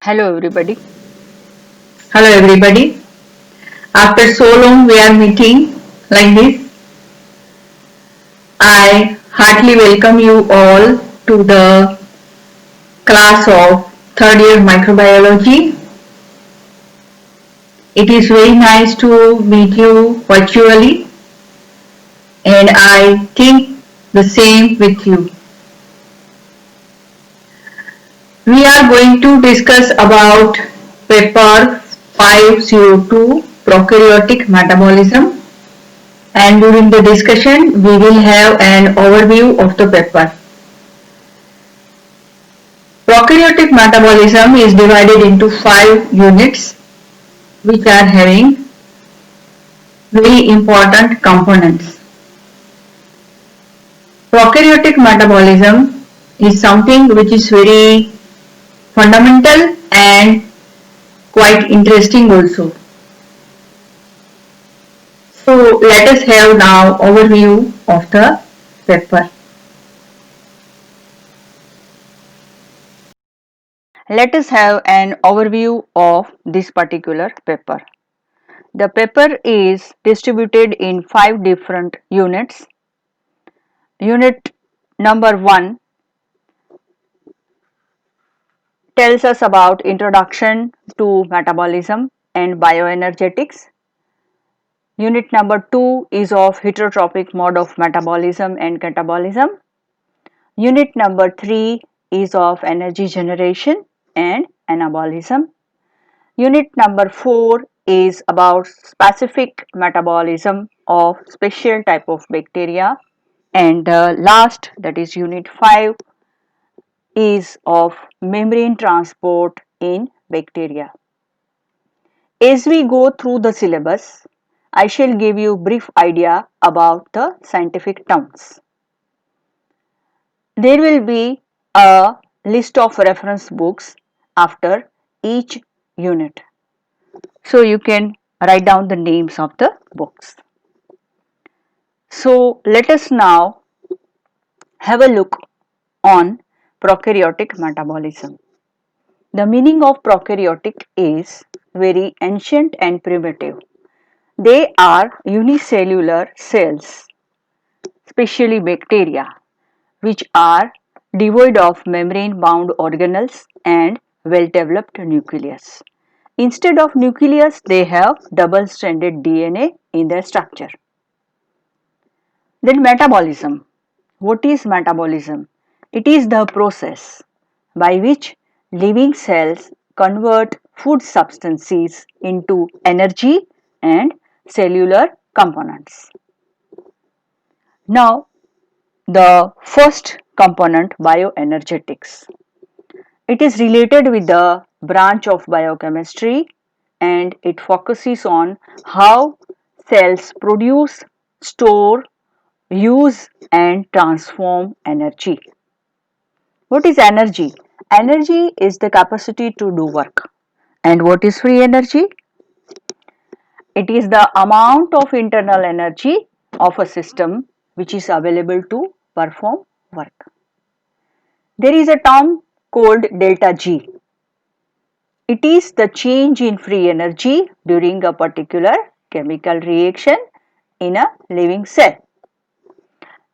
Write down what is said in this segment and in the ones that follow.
Hello, everybody. Hello everybody. After so long we are meeting like this. I heartily welcome you all to the class of third year microbiology. It is very nice to meet you virtually and I think the same with you. We are going to discuss about paper 502 prokaryotic metabolism, and during the discussion we will have an overview of the paper. Prokaryotic metabolism is divided into 5 units which are having very important components. Prokaryotic metabolism is something which is very fundamental and quite interesting also. So let us have now overview of the paper. Let us have an overview of this particular paper. The paper is distributed in 5 different units. Unit number 1 tells us about introduction to metabolism and bioenergetics. Unit number 2 is of heterotrophic mode of metabolism and catabolism. Unit number 3 is of energy generation and anabolism. Unit number 4 is about specific metabolism of special type of bacteria, and last, that is unit 5, is of membrane transport in bacteria. As we go through the syllabus, I shall give you brief idea about the scientific terms. There will be a list of reference books after each unit. So you can write down the names of the books. So let us now have a look on prokaryotic metabolism. The meaning of prokaryotic is very ancient and primitive. They are unicellular cells, especially bacteria, which are devoid of membrane-bound organelles and well-developed nucleus. Instead of nucleus, they have double-stranded DNA in their structure. Then metabolism. What is metabolism? It is the process by which living cells convert food substances into energy and cellular components. Now, the first component, bioenergetics. It is related with the branch of biochemistry and it focuses on how cells produce, store, use and transform energy. What is energy? Energy is the capacity to do work. And what is free energy? It is the amount of internal energy of a system which is available to perform work. There is a term called delta G. It is the change in free energy during a particular chemical reaction in a living cell.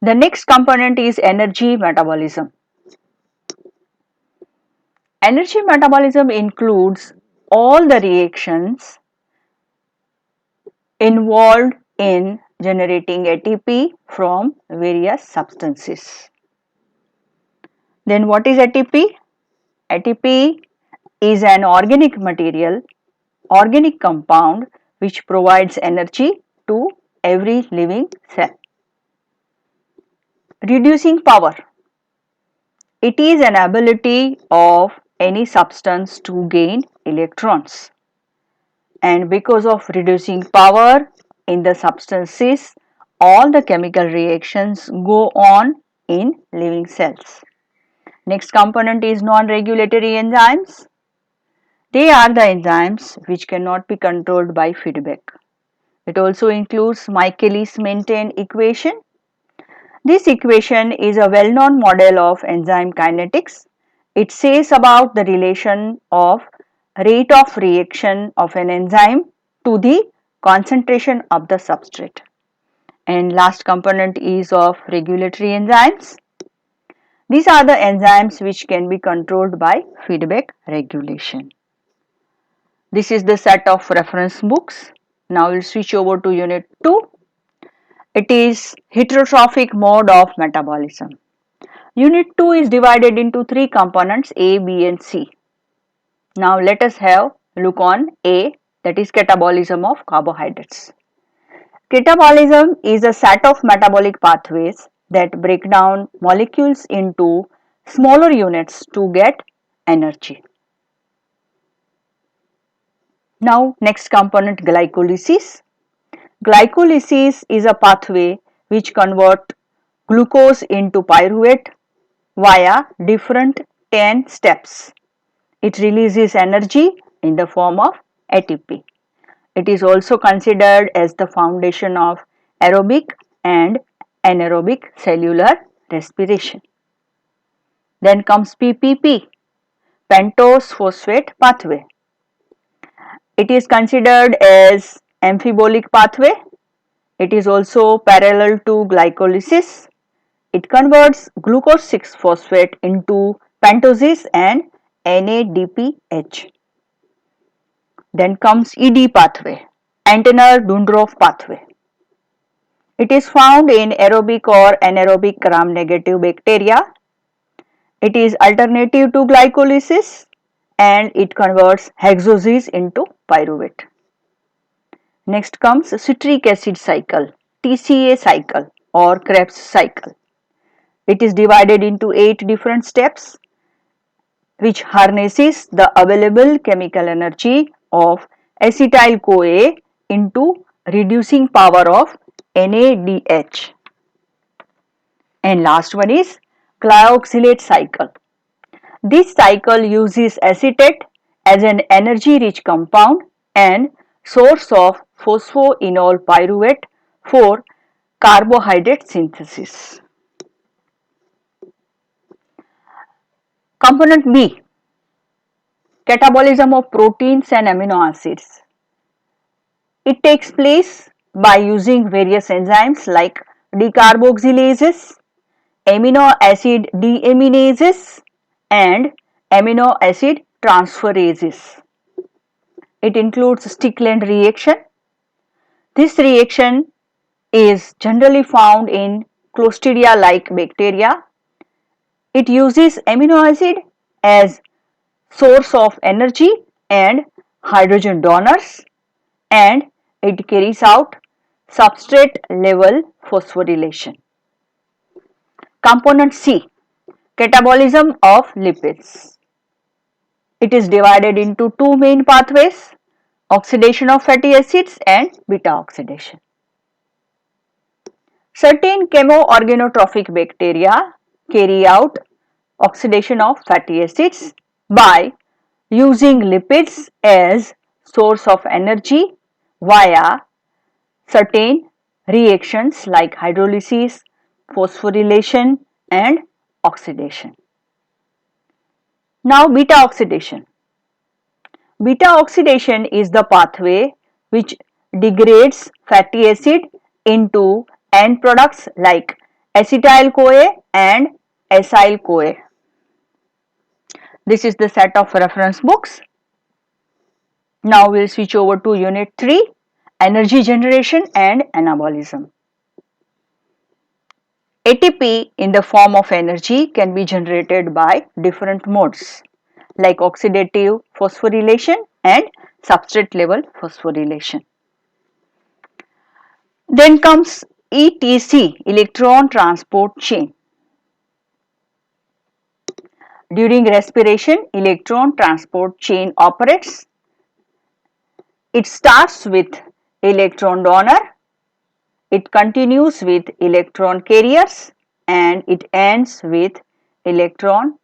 The next component is energy metabolism. Energy metabolism includes all the reactions involved in generating ATP from various substances. Then what is ATP? ATP is an organic material, organic compound which provides energy to every living cell. Reducing power. It is an ability of any substance to gain electrons. And because of reducing power in the substances, all the chemical reactions go on in living cells. Next component is non-regulatory enzymes. They are the enzymes which cannot be controlled by feedback. It also includes Michaelis-Menten equation. This equation is a well-known model of enzyme kinetics. It says about the relation of rate of reaction of an enzyme to the concentration of the substrate. And last component is of regulatory enzymes. These are the enzymes which can be controlled by feedback regulation. This is the set of reference books. Now we'll switch over to unit 2. It is heterotrophic mode of metabolism. Unit 2 is divided into 3 components A, B and C. Now let us have look on A, that is catabolism of carbohydrates. Catabolism is a set of metabolic pathways that break down molecules into smaller units to get energy. Now next component, glycolysis. Glycolysis is a pathway which converts glucose into pyruvate via different 10 steps. It releases energy in the form of ATP. It is also considered as the foundation of aerobic and anaerobic cellular respiration. Then comes PPP, pentose phosphate pathway. It is considered as amphibolic pathway. It is also parallel to glycolysis. It converts glucose 6-phosphate into pentoses and NADPH. Then comes ED pathway, Antener-Dundorf pathway. It is found in aerobic or anaerobic gram-negative bacteria. It is alternative to glycolysis and it converts hexoses into pyruvate. Next comes citric acid cycle, TCA cycle or Krebs cycle. It is divided into 8 different steps which harnesses the available chemical energy of acetyl-CoA into reducing power of NADH. And last one is glyoxylate cycle. This cycle uses acetate as an energy-rich compound and source of phosphoenol pyruvate for carbohydrate synthesis. Component B, catabolism of proteins and amino acids. It takes place by using various enzymes like decarboxylases, amino acid deaminases and amino acid transferases. It includes Stickland reaction. This reaction is generally found in Clostridia-like bacteria. It uses amino acid as source of energy and hydrogen donors and it carries out substrate level phosphorylation. Component C, catabolism of lipids. It is divided into 2 main pathways, oxidation of fatty acids and beta oxidation. Certain chemoorganotrophic bacteria carry out oxidation of fatty acids by using lipids as source of energy via certain reactions like hydrolysis, phosphorylation and oxidation. Now beta oxidation. Beta oxidation is the pathway which degrades fatty acid into end products like acetyl-CoA and acyl-CoA. This is the set of reference books. Now we will switch over to unit 3, energy generation and anabolism. ATP in the form of energy can be generated by different modes like oxidative phosphorylation and substrate level phosphorylation. Then comes ETC, electron transport chain. During respiration, electron transport chain operates. It starts with electron donor, it continues with electron carriers and it ends with electron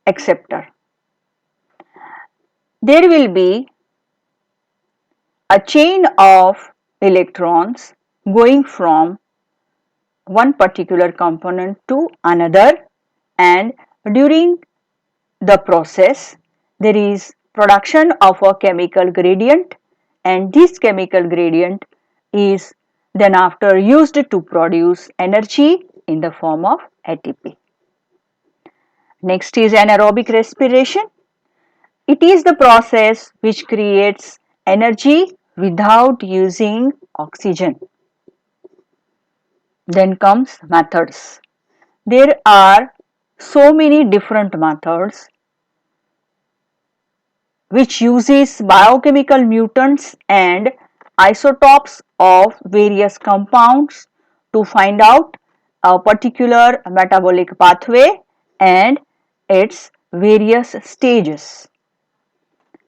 acceptor. There will be a chain of electrons going from one particular component to another and during the process there is production of a chemical gradient, and this chemical gradient is then after used to produce energy in the form of ATP. Next is anaerobic respiration. It is the process which creates energy without using oxygen. Then comes methods. There are so many different methods which uses biochemical mutants and isotopes of various compounds to find out a particular metabolic pathway and its various stages.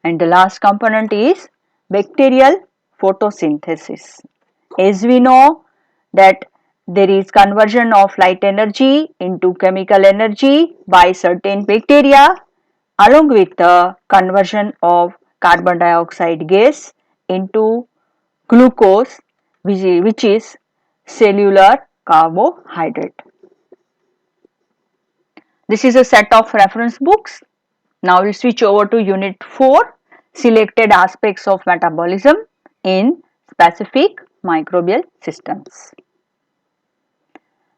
And the last component is bacterial photosynthesis. As we know that there is conversion of light energy into chemical energy by certain bacteria along with the conversion of carbon dioxide gas into glucose, which is cellular carbohydrate. This is a set of reference books. Now we switch over to unit 4, selected aspects of metabolism in specific microbial systems.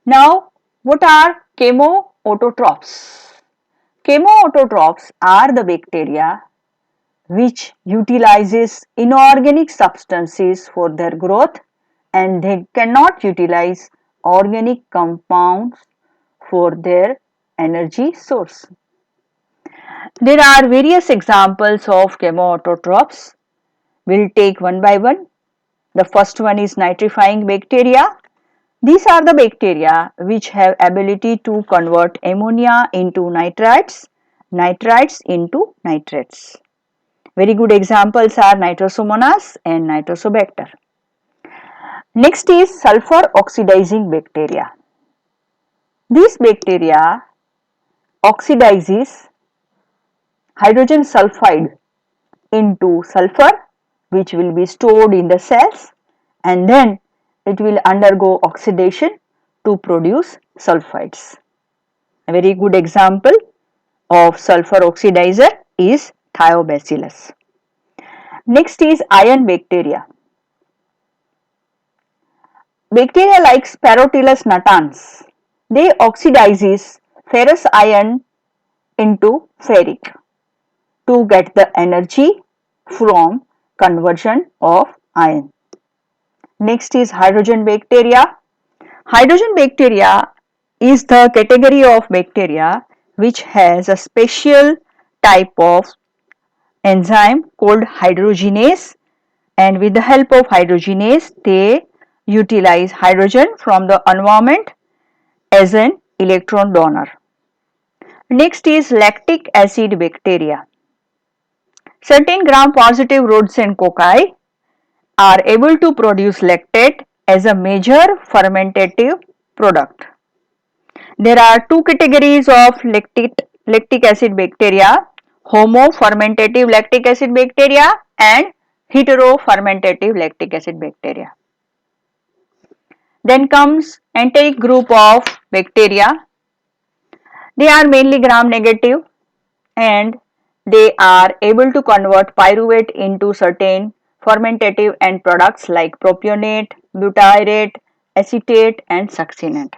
Now what are chemoautotrophs? Chemoautotrophs are the bacteria which utilizes inorganic substances for their growth and they cannot utilize organic compounds for their energy source. There are various examples of chemoautotrophs. We'll take one by one. The first one is nitrifying bacteria. These are the bacteria which have ability to convert ammonia into nitrites, nitrites into nitrates. Very good examples are Nitrosomonas and Nitrosobacter. Next is sulfur oxidizing bacteria. These bacteria oxidizes hydrogen sulfide into sulfur which will be stored in the cells and then it will undergo oxidation to produce sulfides. A very good example of sulfur oxidizer is Thiobacillus. Next is iron bacteria. Bacteria like Sphaerotellus natans, they oxidizes ferrous iron into ferric to get the energy from conversion of iron. Next is hydrogen bacteria. Hydrogen bacteria is the category of bacteria which has a special type of enzyme called hydrogenase, and with the help of hydrogenase they utilize hydrogen from the environment as an electron donor. Next is lactic acid bacteria. Certain gram-positive rods and cocci are able to produce lactate as a major fermentative product. There are two categories of lactic acid bacteria, homofermentative lactic acid bacteria and heterofermentative lactic acid bacteria. Then comes enteric group of bacteria. They are mainly gram negative and they are able to convert pyruvate into certain fermentative end products like propionate, butyrate, acetate and succinate.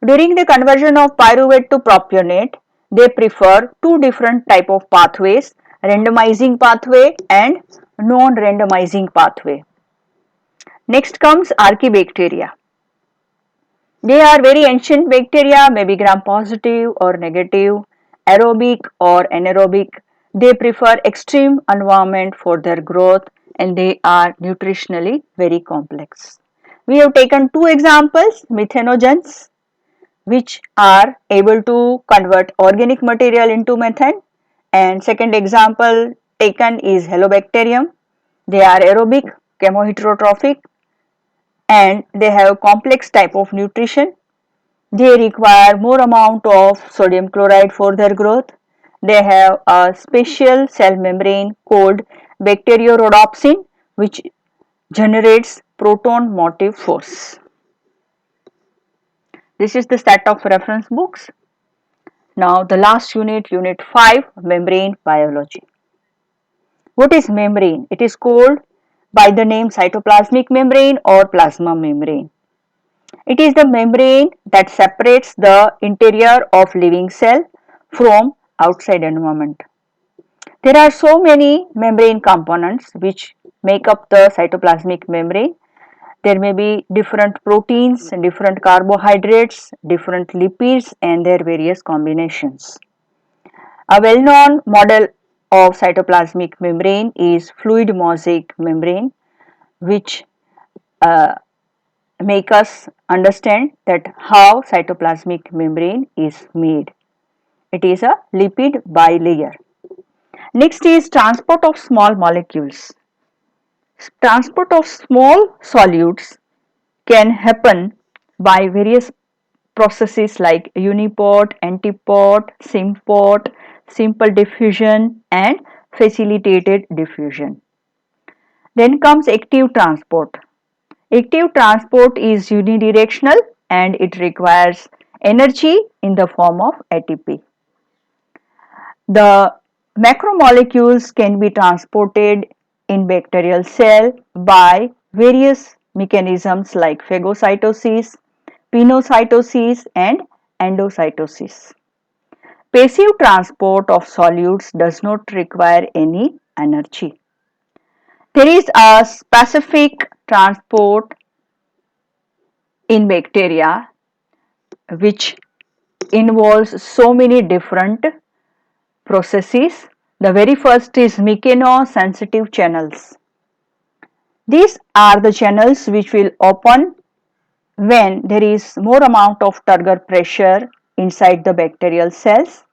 During the conversion of pyruvate to propionate, they prefer two different type of pathways, randomizing pathway and non-randomizing pathway. Next comes archaebacteria. They are very ancient bacteria, maybe gram positive or negative, aerobic or anaerobic. They prefer extreme environment for their growth and they are nutritionally very complex. We have taken two examples, methanogens, which are able to convert organic material into methane, and second example taken is Halobacterium. They are aerobic, chemoheterotrophic and they have complex type of nutrition. They require more amount of sodium chloride for their growth. They have a special cell membrane called bacteriorhodopsin which generates proton motive force. This is the set of reference books. Now the last unit, unit 5, membrane biology. What is membrane? It is called by the name cytoplasmic membrane or plasma membrane. It is the membrane that separates the interior of living cell from outside environment. There are so many membrane components which make up the cytoplasmic membrane. There may be different proteins, different carbohydrates, different lipids and their various combinations. A well-known model of cytoplasmic membrane is fluid mosaic membrane, which uh, make us understand that how cytoplasmic membrane is made. It is a lipid bilayer. Next is transport of small molecules. Transport of small solutes can happen by various processes like uniport, antiport, symport, simple diffusion and facilitated diffusion. Then comes active transport. Active transport is unidirectional and it requires energy in the form of ATP. The macromolecules can be transported in bacterial cell by various mechanisms like phagocytosis, pinocytosis and endocytosis. Passive transport of solutes does not require any energy. There is a specific transport in bacteria which involves so many different processes. The very first is mechanosensitive channels. These are the channels which will open when there is more amount of turgor pressure inside the bacterial cells,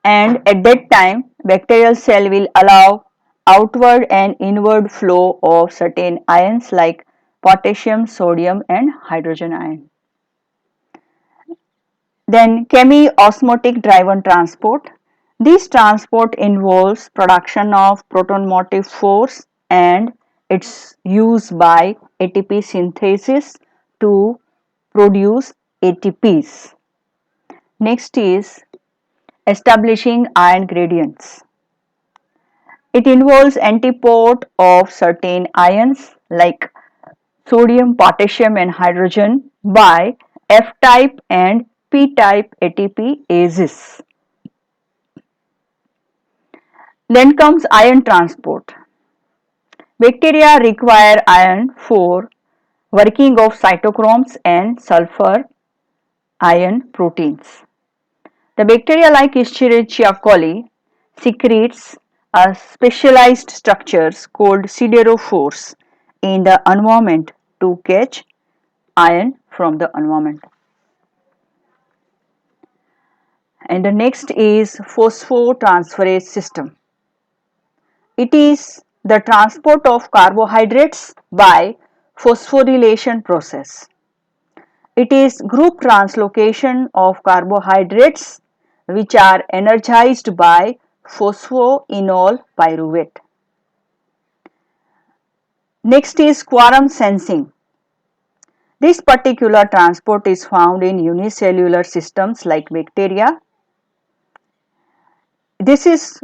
and at that time bacterial cell will allow outward and inward flow of certain ions like potassium, sodium and hydrogen ion. Then chemiosmotic driven transport. This transport involves production of proton motive force and its use by ATP synthesis to produce ATPs. Next is establishing ion gradients. It involves antiport of certain ions like sodium, potassium and hydrogen by F-type and P-type ATPases. Then comes ion transport. Bacteria require iron for working of cytochromes and sulfur ion proteins. The bacteria like Escherichia coli secretes a specialized structures called siderophores in the environment to catch ion from the environment. And the next is phosphotransferase system. It is the transport of carbohydrates by phosphorylation process. It is group translocation of carbohydrates which are energized by phosphoenol pyruvate. Next is quorum sensing. This particular transport is found in unicellular systems like bacteria. This is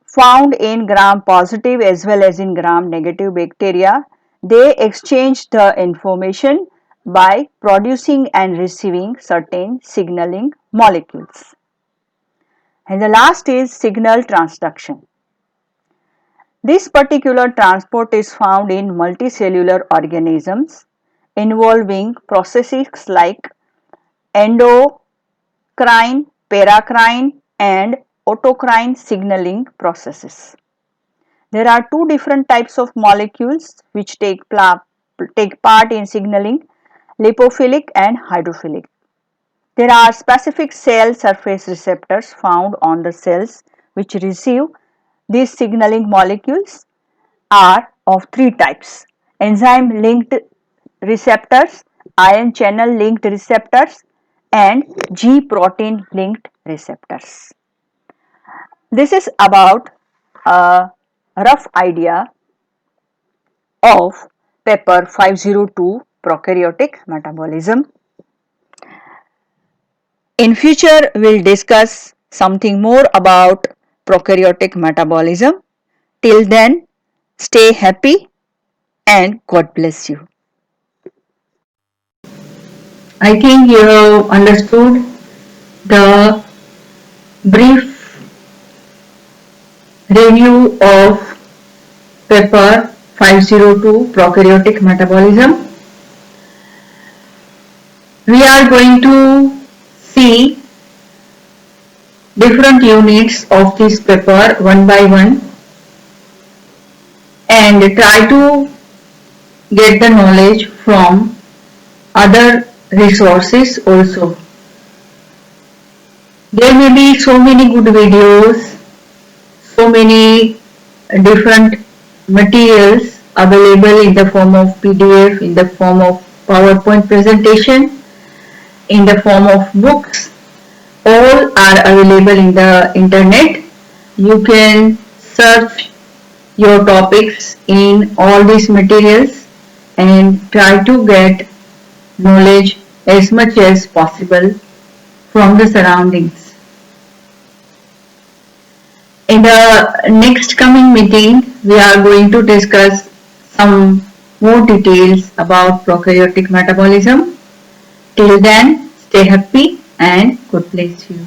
found in gram positive as well as in gram negative bacteria. They exchange the information by producing and receiving certain signaling molecules. And the last is signal transduction. This particular transport is found in multicellular organisms involving processes like endocrine, paracrine and autocrine signaling processes. There are two different types of molecules which take part in signaling, lipophilic and hydrophilic. There are specific cell surface receptors found on the cells which receive these signaling molecules are of three types: enzyme linked receptors, ion channel linked receptors and G protein linked receptors. This is about a rough idea of paper 502 prokaryotic metabolism. In future we will discuss something more about prokaryotic metabolism. Till then, stay happy and God bless you. I think you have understood the brief review of paper 502 prokaryotic metabolism. We are going to see different units of this paper one by one and try to get the knowledge from other resources also. There may be so many good videos, so many different materials available in the form of PDF, in the form of PowerPoint presentation, in the form of books. All are available in the internet. You can search your topics in all these materials and try to get knowledge as much as possible from the surroundings. In the next coming meeting, we are going to discuss some more details about prokaryotic metabolism. Till then, stay happy and God bless you.